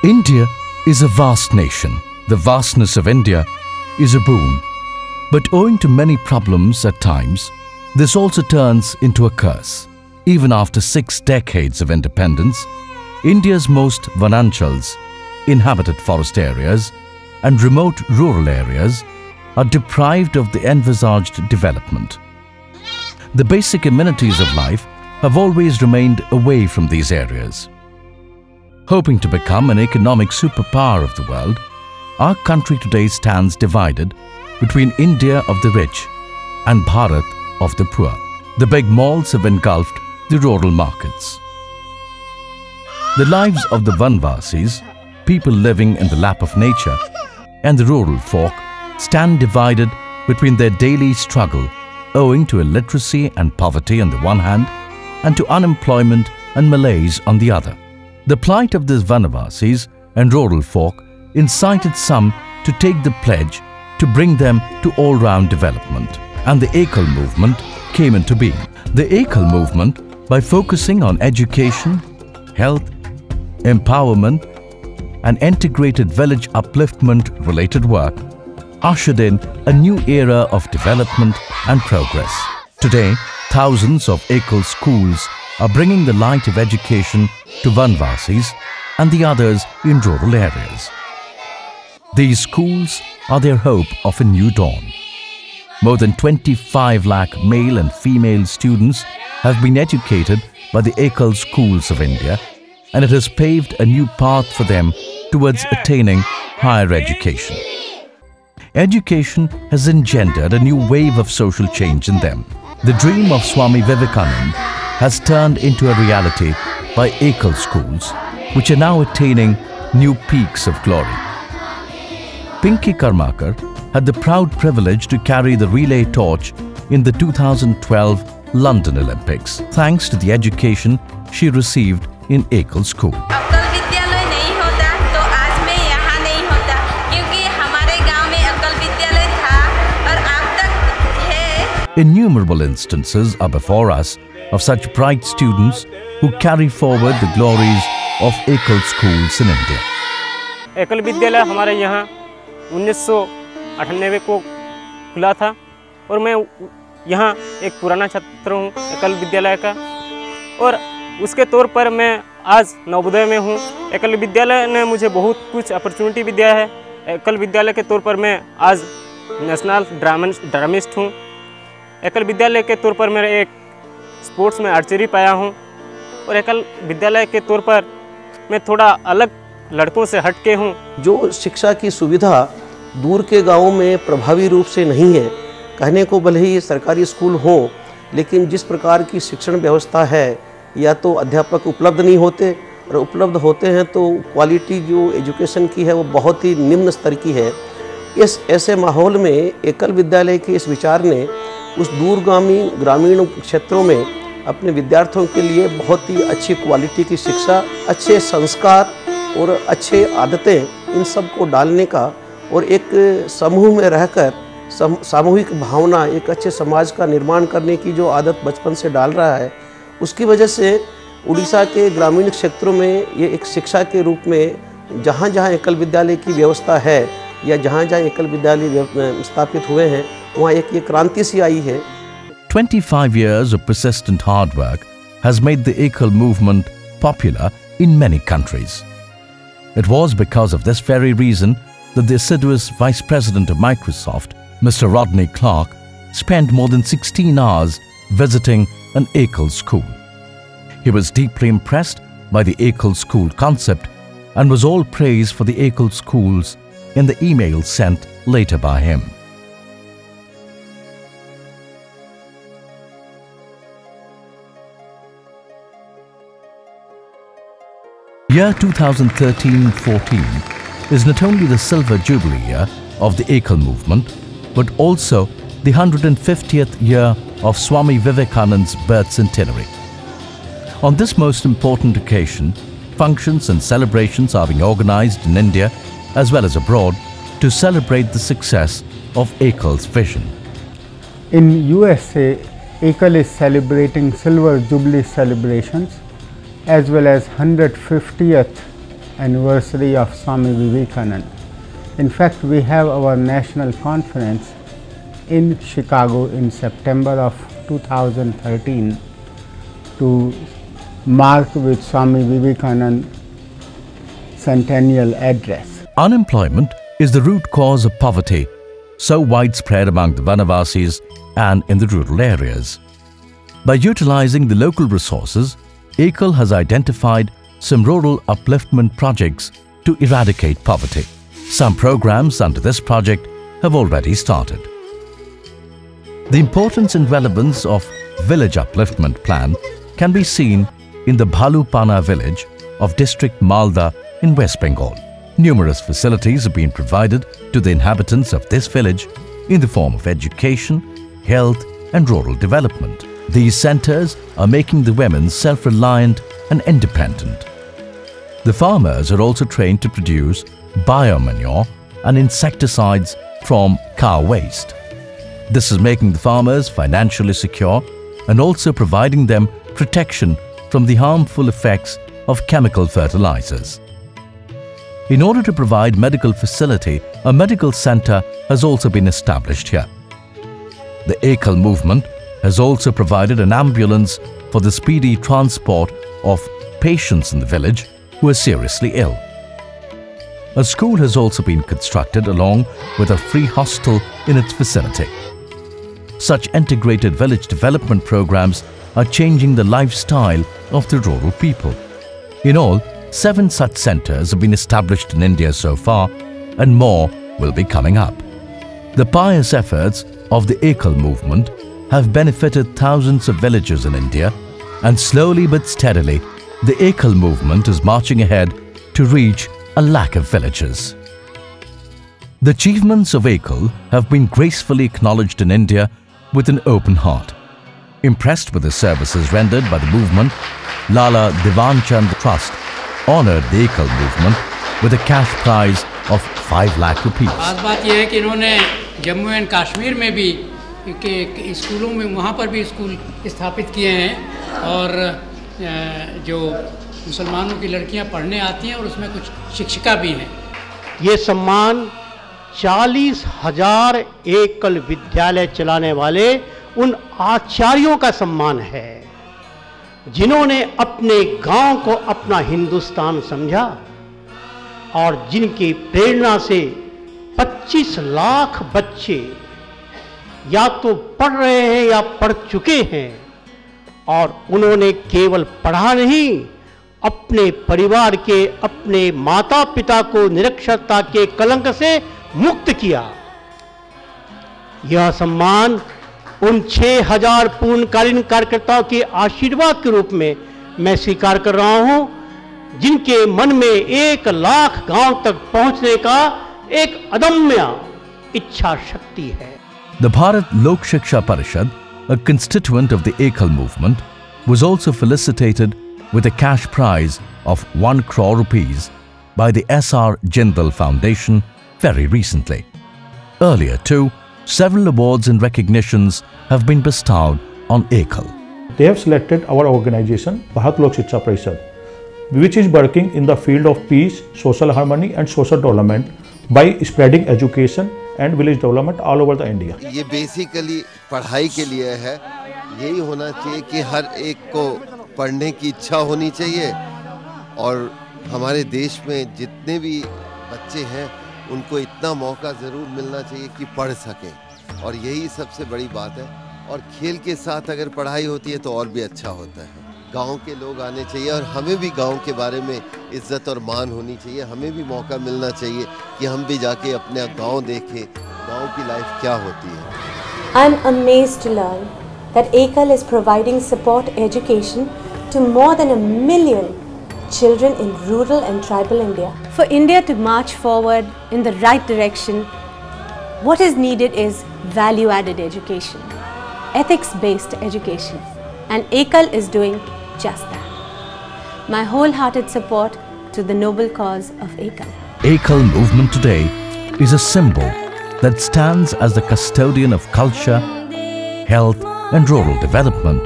India is a vast nation. The vastness of India is a boon. But owing to many problems at times, this also turns into a curse. Even after 6 decades of independence, India's most Vananchals, inhabited forest areas, and remote rural areas are deprived of the envisaged development. The basic amenities of life have always remained away from these areas. Hoping to become an economic superpower of the world, our country today stands divided between India of the rich and Bharat of the poor. The big malls have engulfed the rural markets. The lives of the Vanvasis, people living in the lap of nature, and the rural folk stand divided between their daily struggle owing to illiteracy and poverty on the one hand and to unemployment and malaise on the other. The plight of the Vanavasis and rural folk incited some to take the pledge to bring them to all-round development, and the Ekal movement came into being. The Ekal movement, by focusing on education, health, empowerment and integrated village upliftment related work, ushered in a new era of development and progress. Today, thousands of Ekal schools are bringing the light of education to Vanvasis and the others in rural areas. These schools are their hope of a new dawn. More than 25 lakh male and female students have been educated by the Ekal schools of India, and it has paved a new path for them towards attaining higher education. Education has engendered a new wave of social change in them. The dream of Swami Vivekananda has turned into a reality by Ekal schools, which are now attaining new peaks of glory. Pinky Karmakar had the proud privilege to carry the relay torch in the 2012 London Olympics, thanks to the education she received in Ekal school. Innumerable instances are before us of such bright students who carry forward the glories of Ekal schools in India. एकल विद्यालय हमारे यहाँ 1998 को खुला था और मैं यहाँ एक पुराना छात्र हूँ एकल विद्यालय का, और उसके तौर पर मैं आज नवोदय में हूँ। एकल विद्यालय ने मुझे बहुत कुछ अपॉर्चुनिटी भी दिया है। एकल विद्यालय के तौर पर मैं आज नेशनल ड्रामिस्ट हूँ। एकल विद्यालय के तौर पर मैं एक स्पोर्ट्स में आर्चरी पाया हूँ, और एकल विद्यालय के तौर पर मैं थोड़ा अलग लड़कों से हटके हूँ। जो शिक्षा की सुविधा दूर के गांवों में प्रभावी रूप से नहीं है, कहने को भले ही सरकारी स्कूल हो, लेकिन जिस प्रकार की शिक्षण व्यवस्था है, या तो अध्यापक उपलब्ध नहीं होते, और उपलब्ध होते हैं तो क्वालिटी जो एजुकेशन की है वो बहुत ही निम्न स्तर की है। इस ऐसे माहौल में एकल विद्यालय के इस विचार ने उस दूरगामी ग्रामीण क्षेत्रों में अपने विद्यार्थियों के लिए बहुत ही अच्छी क्वालिटी की शिक्षा, अच्छे संस्कार और अच्छे आदतें, इन सब को डालने का और एक समूह में रहकर सामूहिक भावना, एक अच्छे समाज का निर्माण करने की जो आदत बचपन से डाल रहा है, उसकी वजह से उड़ीसा के ग्रामीण क्षेत्रों में ये एक शिक्षा के रूप में जहाँ जहाँ एकल विद्यालय की व्यवस्था है या जहाँ जहाँ एकल विद्यालय स्थापित हुए हैं, वहाँ एक ये क्रांति सी आई है। 25 years of persistent hard work has made the Ekal movement popular in many countries. It was because of this very reason that the assiduous Vice President of Microsoft, Mr. Rodney Clark, spent more than 16 hours visiting an Ekal school. He was deeply impressed by the Ekal school concept and was all praise for the Ekal schools in the email sent later by him. Year 2013-14 is not only the silver jubilee year of the Ekal movement, but also the 150th year of Swami Vivekananda's birth centenary. On this most important occasion, functions and celebrations are being organized in India as well as abroad to celebrate the success of Ekal's vision. In USA, Ekal is celebrating silver jubilee celebrations as well as 150th anniversary of Swami Vivekananda. In fact, we have our national conference in Chicago in September of 2013 to mark with Swami Vivekananda centennial address. Unemployment is the root cause of poverty, so widespread among the Vanavasis and in the rural areas. By utilizing the local resources, Ekal has identified some rural upliftment projects to eradicate poverty. Some programs under this project have already started. The importance and relevance of Village Upliftment Plan can be seen in the Bhalupana village of district Malda in West Bengal. Numerous facilities have been provided to the inhabitants of this village in the form of education, health and rural development. These centers are making the women self-reliant and independent. The farmers are also trained to produce biomanure and insecticides from cow waste. This is making the farmers financially secure and also providing them protection from the harmful effects of chemical fertilizers. In order to provide medical facility, a medical center has also been established here. The Ekal movement has also provided an ambulance for the speedy transport of patients in the village who are seriously ill. A school has also been constructed along with a free hostel in its vicinity. Such integrated village development programs are changing the lifestyle of the rural people. In all, 7 such centers have been established in India so far, and more will be coming up. The pious efforts of the Ekal movement have benefited thousands of villages in India, and slowly but steadily, the Ekal movement is marching ahead to reach 1 lakh of villages. The achievements of Ekal have been gracefully acknowledged in India with an open heart. Impressed with the services rendered by the movement, Lala Divanchand Trust honored the Ekal movement with a cash prize of 5 lakh rupees. खास बात यह है कि इन्होंने Jammu and Kashmir में भी के स्कूलों में वहाँ पर भी स्कूल स्थापित किए हैं और जो मुसलमानों की लड़कियाँ पढ़ने आती हैं और उसमें कुछ शिक्षिका भी हैं। ये सम्मान 40,000 एकल विद्यालय चलाने वाले उन आचार्यों का सम्मान है जिन्होंने अपने गांव को अपना हिंदुस्तान समझा और जिनकी प्रेरणा से 25 लाख बच्चे या तो पढ़ रहे हैं या पढ़ चुके हैं और उन्होंने केवल पढ़ा नहीं, अपने परिवार के अपने माता पिता को निरक्षरता के कलंक से मुक्त किया। यह सम्मान उन 6,000 पूर्णकालीन कार्यकर्ताओं के आशीर्वाद के रूप में मैं स्वीकार कर रहा हूं, जिनके मन में 1 लाख गांव तक पहुंचने का एक अदम्य इच्छा शक्ति है। The Bharat Lok Shiksha Parishad, a constituent of the Ekal movement, was also felicitated with a cash prize of 1 crore rupees by the S.R. Jindal Foundation very recently. Earlier too, several awards and recognitions have been bestowed on Ekal. They have selected our organization, Bharat Lok Shiksha Parishad, which is working in the field of peace, social harmony and social development by spreading education and village development all over the India. ये basically पढ़ाई के लिए है, यही होना चाहिए कि हर एक को पढ़ने की इच्छा होनी चाहिए और हमारे देश में जितने भी बच्चे हैं उनको इतना मौका ज़रूर मिलना चाहिए कि पढ़ सकें और यही सबसे बड़ी बात है। और खेल के साथ अगर पढ़ाई होती है तो और भी अच्छा होता है। गांव के लोग आने चाहिए और हमें भी गांव के बारे में इज्जत और मान होनी चाहिए, हमें भी मौका मिलना चाहिए कि हम भी जाके अपने गांव देखें, गांव की लाइफ क्या होती है। I'm amazed to learn that Ekal is providing support education to more than 1 million children in rural and tribal India. For India to march forward in the right direction, what is needed is value-added education, ethics-based education, and Ekal is doing just that. My wholehearted support to the noble cause of Ekal. Ekal movement today is a symbol that stands as the custodian of culture, health and rural development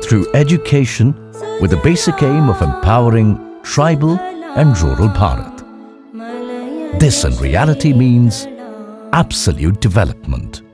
through education with the basic aim of empowering tribal and rural Bharat. This in reality means absolute development.